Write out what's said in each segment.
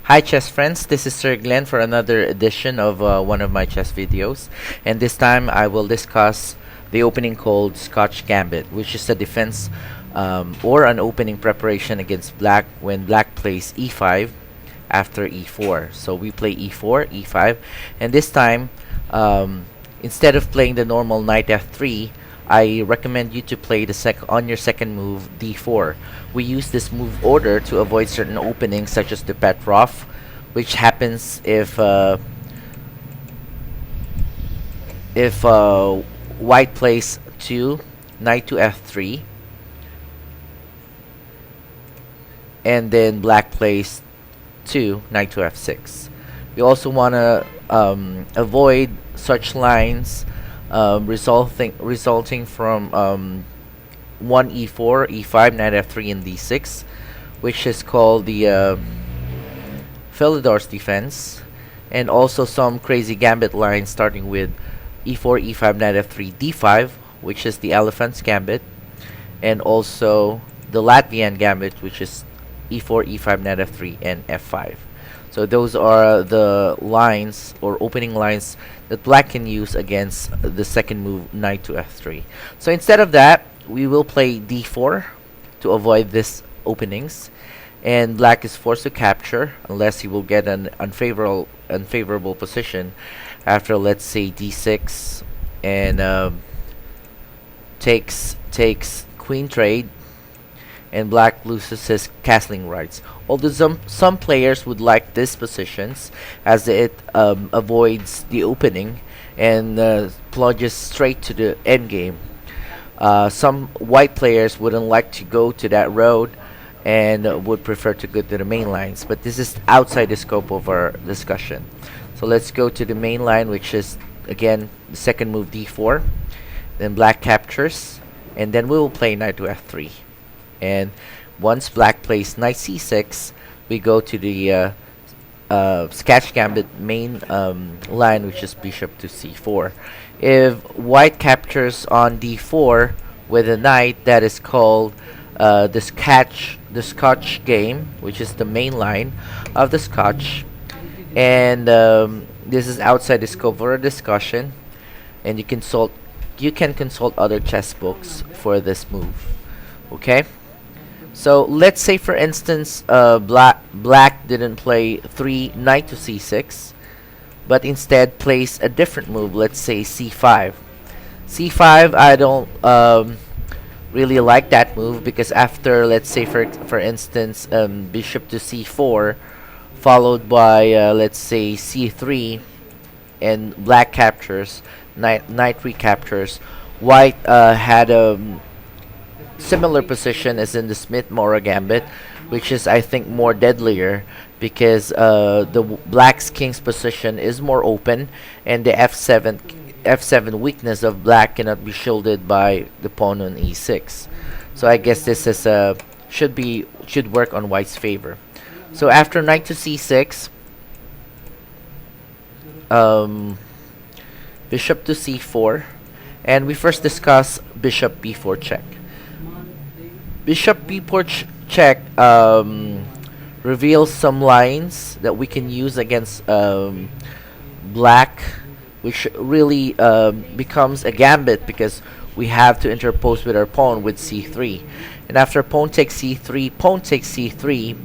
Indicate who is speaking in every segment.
Speaker 1: Hi chess friends, this is Sir Glenn for another edition of one of my chess videos, and this time I will discuss the opening called Scotch Gambit, which is a defense or an opening preparation against black when black plays e5 after e4. So we play e4, e5, and this time instead of playing the normal knight f3, I recommend you to play on your second move d4. We use this move order to avoid certain openings such as the Petrov, which happens if white plays knight to f3, and then black plays knight to f6. We also want to avoid such lines resulting from 1 e4, e5, knight f3, and d6, which is called the Philidor's defense, and also some crazy gambit lines starting with e4, e5, knight f3, d5, which is the elephant's gambit, and also the Latvian gambit, which is e4, e5, knight f3, and f5. So those are the lines or opening lines that black can use against the second move, knight to f3. So instead of that, we will play d4 to avoid these openings, and black is forced to capture unless he will get an unfavorable position after, let's say, d6 and takes queen trade, and black loses his castling rights. Although some players would like these positions as it avoids the opening and plunges straight to the endgame. Some white players wouldn't like to go to that road and would prefer to go to the main lines, but this is outside the scope of our discussion. So let's go to the main line, which is again the second move d4. Then black captures, and then we will play knight to f3. And once black plays knight c6, we go to the Scotch Gambit main line, which is bishop to c4. If white captures on d4 with a knight, that is called the Scotch game, which is the main line of the Scotch. And this is outside the scope for a discussion, and you can consult other chess books for this move. Okay. So let's say, for instance, black didn't play knight to c6, but instead plays a different move. Let's say c5. c5, I don't really like that move, because after, let's say, for instance, bishop to c4, followed by let's say c3, and black captures, knight recaptures, white had a similar position as in the Smith-Morra gambit, which is, I think, more deadlier, because the black's king's position is more open, and the f7 weakness of black cannot be shielded by the pawn on e6. So I guess this is should work on white's favor. So after knight to c6, bishop to c4, and we first discuss bishop b4 check. Bishop b4 check reveals some lines that we can use against black, which really becomes a gambit, because we have to interpose with our pawn with c3. And after pawn takes c3, pawn takes c3,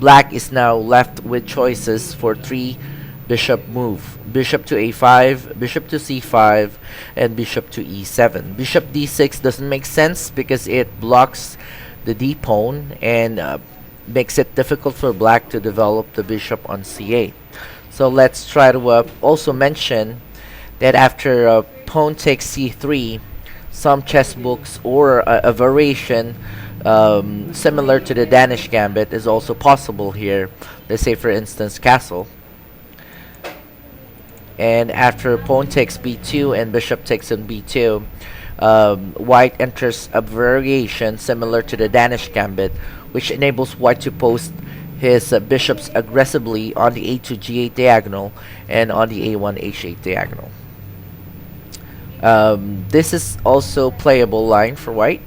Speaker 1: black is now left with choices for 3 bishop move: bishop to a5, bishop to c5, and bishop to e7. Bishop d6 doesn't make sense because it blocks the d pawn and makes it difficult for black to develop the bishop on c8. So let's try to also mention that after pawn takes c3, some chess books or a variation similar to the Danish gambit is also possible here. Let's say, for instance, castle. And after pawn takes b2 and bishop takes on b2, white enters a variation similar to the Danish gambit, which enables white to post his bishops aggressively on the a2 g8 diagonal and on the a1 h8 diagonal. This is also playable line for white.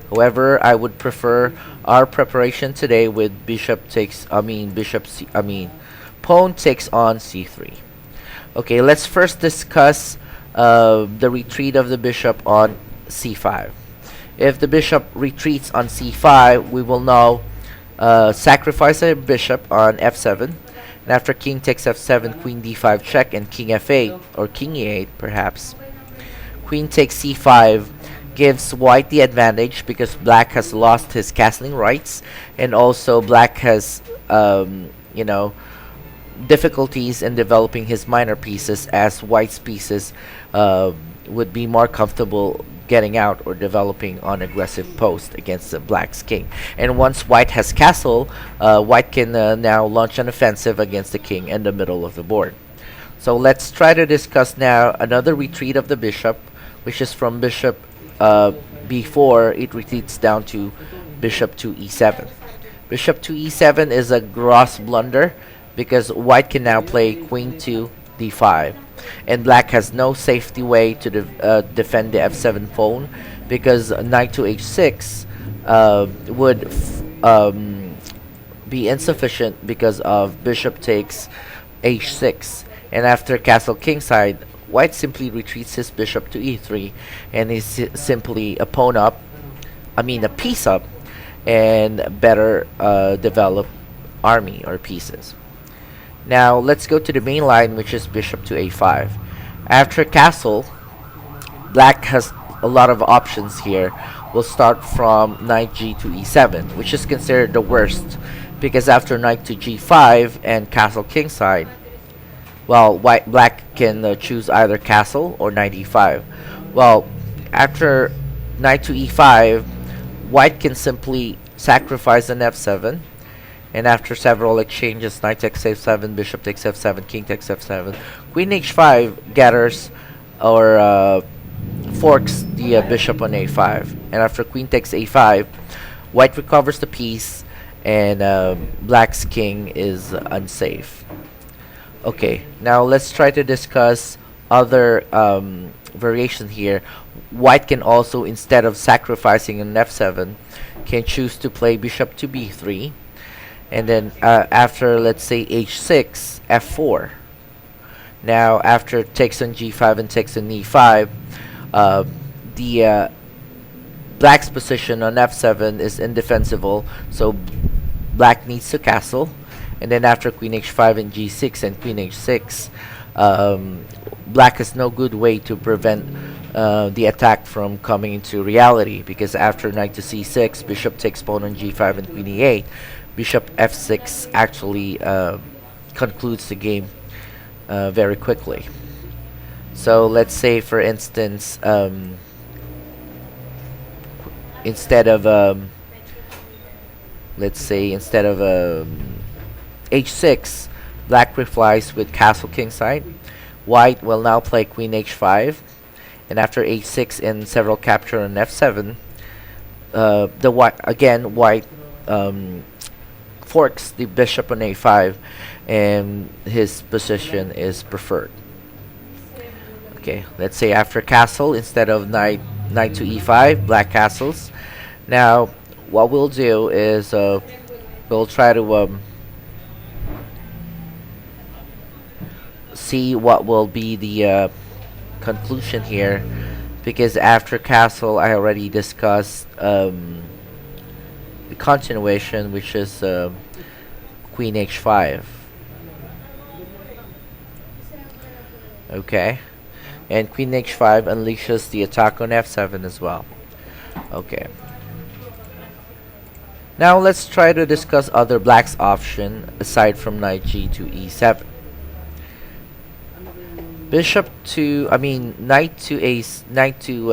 Speaker 1: However, I would prefer our preparation today with pawn takes on c3. Okay, let's first discuss the retreat of the bishop on c5. If the bishop retreats on c5, we will now sacrifice a bishop on f7. And after king takes f7, queen d5 check, and king f8, or king e8 perhaps. Queen takes c5 gives white the advantage because black has lost his castling rights, and also black has, difficulties in developing his minor pieces, as white's pieces would be more comfortable getting out or developing on aggressive post against the black's king. And once white has castle, white can now launch an offensive against the king in the middle of the board. So let's try to discuss now another retreat of the bishop, which is from bishop b4. It retreats down to bishop to e7. Bishop to e7 is a gross blunder because white can now play queen to d5, and black has no safety way to defend the f7 pawn, because knight to h6 would be insufficient because of bishop takes h6, and after castle kingside, white simply retreats his bishop to e3, and is simply a piece up, and better develop army or pieces. Now let's go to the main line, which is bishop to a5. After castle, black has a lot of options here. We'll start from knight g to e7, which is considered the worst, because after knight to g5 and castle kingside, well, black can choose either castle or knight e5. Well, after knight to e5, white can simply sacrifice an f7, and after several exchanges, knight takes f7, bishop takes f7, king takes f7, queen h5 gathers or forks the bishop on a5, and after queen takes a5, white recovers the piece, and black's king is unsafe. Okay, now let's try to discuss other variation here. White can also, instead of sacrificing an f7, can choose to play bishop to b3, and then after, let's say, h6, f4. Now after takes on g5 and takes on e5, the black's position on f7 is indefensible, so black needs to castle. And then after queen h5 and g6 and queen h6, black has no good way to prevent the attack from coming into reality, because after knight to c6, bishop takes pawn on g5 and queen e8, bishop f6 actually concludes the game very quickly. So let's say, for instance, instead of h6, black replies with castle kingside. White will now play queen h5, and after h6 and several capture on f7, white forks the bishop on a5, and his position is preferred. Okay, let's say after castle, instead of knight to e5, black castles. Now what we'll do is we'll try to see what will be the conclusion here, because after castle I already discussed the continuation, which is queen h5. Okay, and queen h5 unleashes the attack on f7 as well. Okay, now let's try to discuss other black's option aside from knight g to e7. Knight to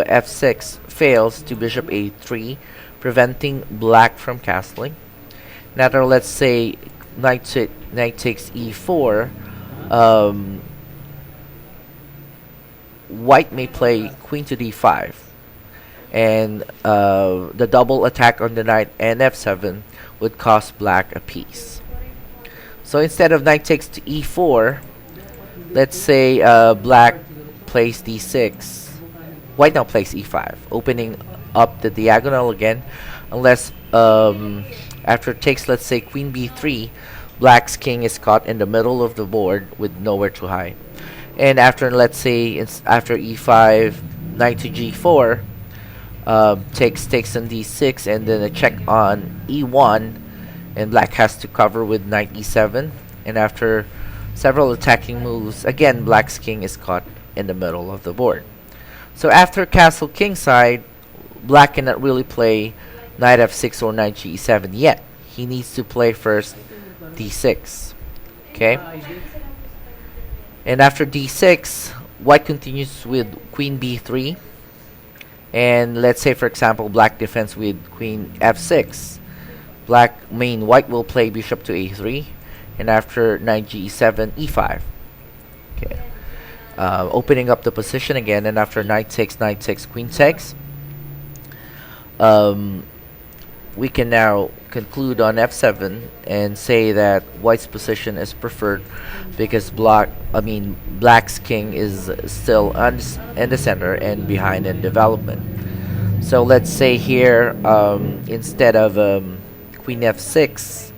Speaker 1: f6 fails to bishop a3, preventing black from castling. Now let's say knight takes e4. White may play queen to d5, and the double attack on the knight and f7 would cost black a piece. So instead of knight takes to e4, let's say black plays d6. White now plays e5, opening up the diagonal again, unless after it takes, let's say, queen b3, black's king is caught in the middle of the board with nowhere to hide. And after, let's say, after e5, knight to g4, takes on d6, and then a check on e1, and black has to cover with knight e7. And after several attacking moves, again black's king is caught in the middle of the board. So after castle kingside, black cannot really play knight f6 or knight g7 yet. He needs to play first d6. Okay? And after d6, white continues with queen b3. And let's say, for example, black defends with queen f6. White will play bishop to a3. And after knight g7, e5. Okay. Opening up the position again, and after knight takes, queen takes, we can now conclude on f7 and say that white's position is preferred because black's king is still in the center and behind in development. So let's say here, instead of queen f6,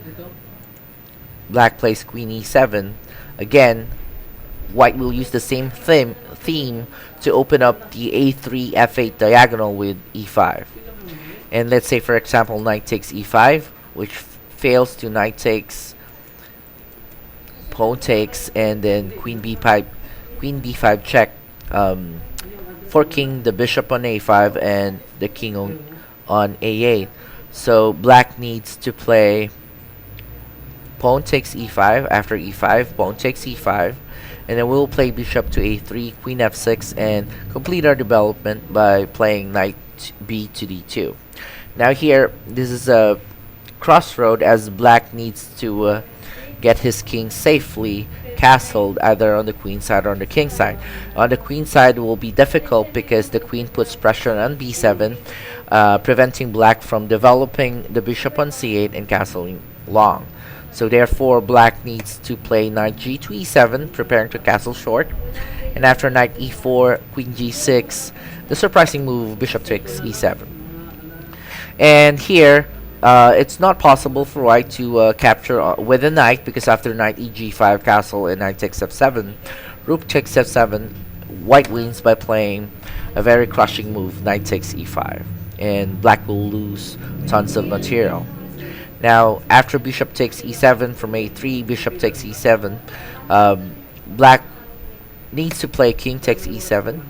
Speaker 1: black plays queen e7. Again, white will use the same theme to open up the a3 f8 diagonal with e5. And let's say, for example, knight takes e5, which fails to knight takes, pawn takes, and then queen b5 check, forking the bishop on a5 and the king on a8. So black needs to play pawn takes e5. After e5, pawn takes e5, and then we'll play bishop to a3, queen f6, and complete our development by playing knight b to d2. Now here, this is a crossroad as black needs to get his king safely castled either on the queen side or on the king side. On the queen side will be difficult because the queen puts pressure on b7, preventing black from developing the bishop on c8 and castling long. So therefore, black needs to play knight g to e7, preparing to castle short. And after knight e4, queen g6, the surprising move, bishop takes e7. And here, it's not possible for white to capture with a knight, because after knight eg5 castle and knight takes f7, rook takes f7, white wins by playing a very crushing move, knight takes e5. And black will lose tons of material. Now, after bishop takes e7 from a3, bishop takes e7, black needs to play king takes e7.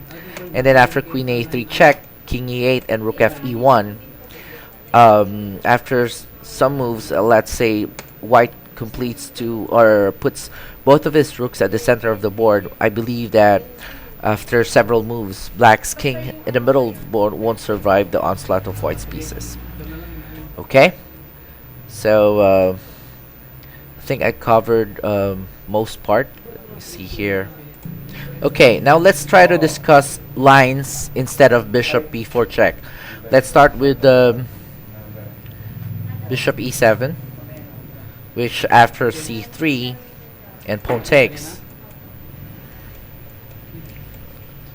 Speaker 1: And then after queen a3 check, king e8, and rook f e1. After some moves, let's say white completes or puts both of his rooks at the center of the board. I believe that after several moves, black's king in the middle of the board won't survive the onslaught of white's pieces. Okay? So, I think I covered most part. Let me see here. Okay, now let's try to discuss lines instead of bishop b4 check. Let's start with bishop e7, which after c3 and pawn takes,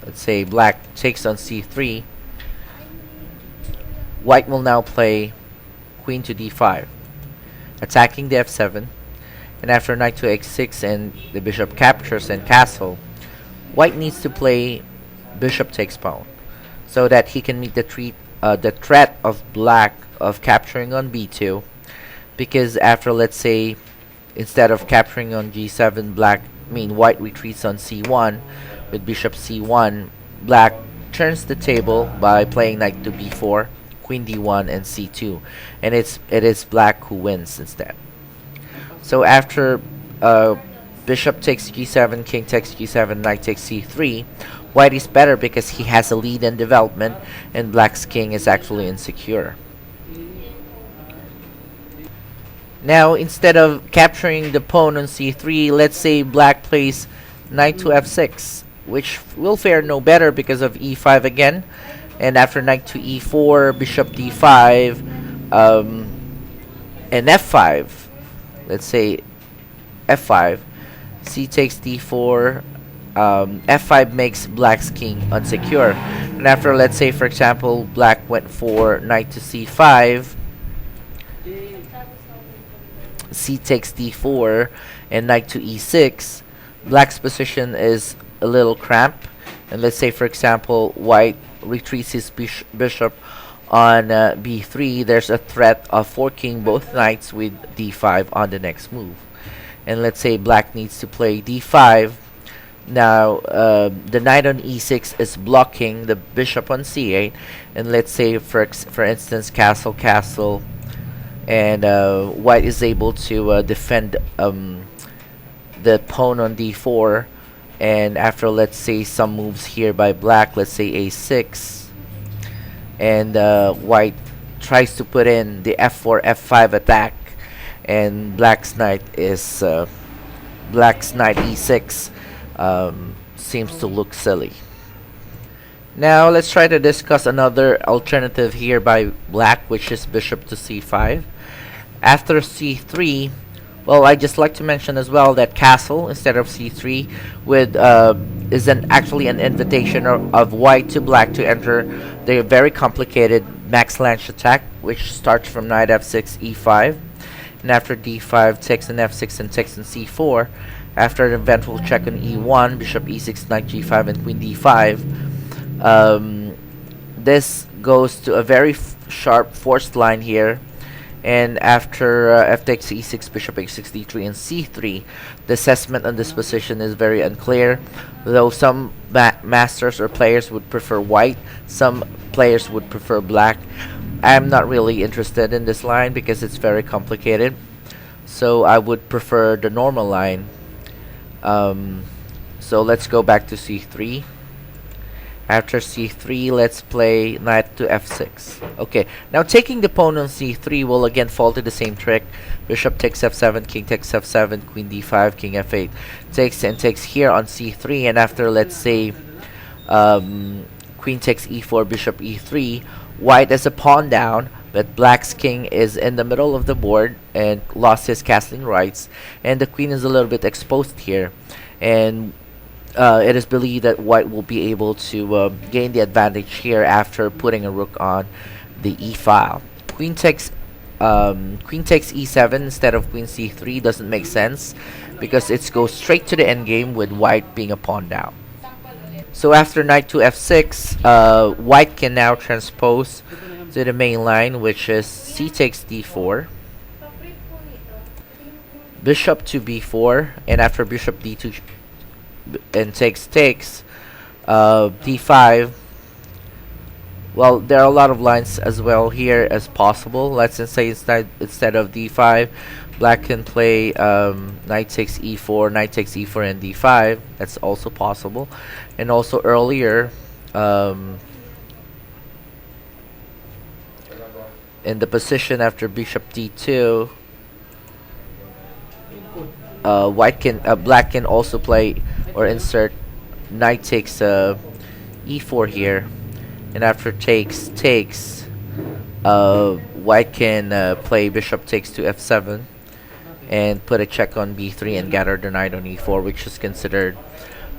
Speaker 1: let's say black takes on c3, white will now play queen to d5, attacking the f7, and after knight to x6 and the bishop captures and castle, white needs to play bishop takes pawn so that he can meet the threat of black of capturing on b2, because after, let's say, instead of capturing on g7, white retreats on c1 with bishop c1, black turns the table by playing knight to b4, queen d1, and c2, and it is black who wins instead. So after bishop takes g7, king takes g7, knight takes c3, white is better because he has a lead in development, and black's king is actually insecure. Now, instead of capturing the pawn on c3, let's say black plays knight to f6, which will fare no better because of e5 again. And after knight to e4, bishop d5, and f5, let's say f5, c takes d4, f5 makes black's king unsecure. And after, let's say for example, black went for knight to c5, c takes d4, and knight to e6, black's position is a little cramped. And let's say for example, white retreats his bishop on b3, there's a threat of forking both knights with d5 on the next move. And let's say black needs to play d5. Now the knight on e6 is blocking the bishop on c8, and let's say for instance castle castle, and white is able to defend the pawn on d4. And after, let's say, some moves here by black, let's say a6, and white tries to put in the f4 f5 attack, and black's knight e6 seems to look silly. Now let's try to discuss another alternative here by black, which is bishop to c5. After c3, well, I just like to mention as well that castle instead of c3 with is actually an invitation of white to black to enter the very complicated Max Lange attack, which starts from knight f6 e5, and after d5 takes an f6 and takes an c4. After an eventual check on e1, bishop e6, knight g5, and queen d5. This goes to a very sharp forced line here. And after f takes e6, bishop h6, d3, and c3, the assessment on this position is very unclear. Though some masters or players would prefer white, some players would prefer black. I'm not really interested in this line because it's very complicated. So I would prefer the normal line. So let's go back to c3. After c3, let's play knight to f6. Okay, now taking the pawn on c3 will again fall to the same trick. Bishop takes f7, king takes f7, queen d5, king f8. Takes here on c3, and after, let's say, queen takes e4, bishop e3, white has a pawn down, but black's king is in the middle of the board and lost his castling rights, and the queen is a little bit exposed here. And it is believed that white will be able to gain the advantage here after putting a rook on the e file. Queen takes e7 instead of queen c3 doesn't make sense because it goes straight to the endgame with white being a pawn down. So after knight to f6, white can now transpose to the main line, which is c takes d4, bishop to b4, and after bishop d2 and takes d5. Well, there are a lot of lines as well here as possible. Let's say instead of d5, black can play knight takes e4, knight takes e4, and d5. That's also possible. And also earlier, in the position after bishop d2, black can also play or insert knight takes e4 here, and after takes white can play bishop takes to f7 and put a check on b3 and gather the knight on e4, which is considered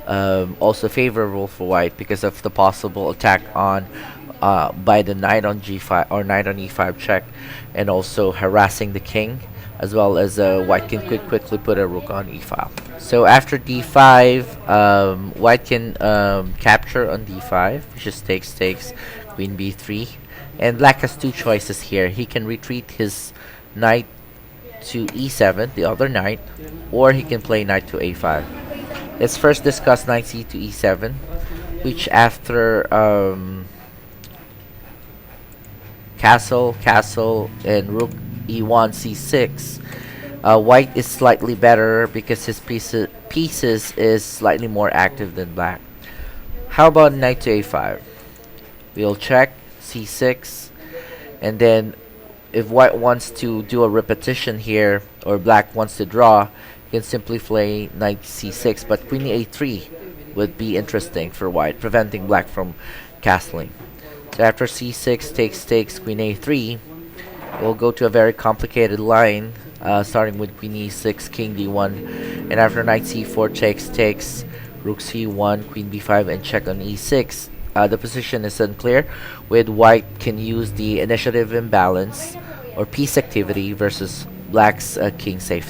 Speaker 1: also favorable for white because of the possible attack on by the knight on g5 or knight on e5 check, and also harassing the king, as well as white can quickly put a rook on e-file. So after d5, white can capture on d5, which is takes, queen b3. And black has two choices here. He can retreat his knight to e7, the other knight, or he can play knight to a5. Let's first discuss knight c to e7, which after castle, and rook e1 c6, white is slightly better because his pieces is slightly more active than black. How about knight to a5? We'll check c6, and then if white wants to do a repetition here, or black wants to draw, you can simply play knight c6, but queen a3 would be interesting for white, preventing black from castling. So after c6 takes queen a3, we'll go to a very complicated line, starting with queen e6, king d1, and after knight c4 takes, rook c1, queen b5, and check on e6. The position is unclear, with white can use the initiative imbalance or piece activity versus black's king safety.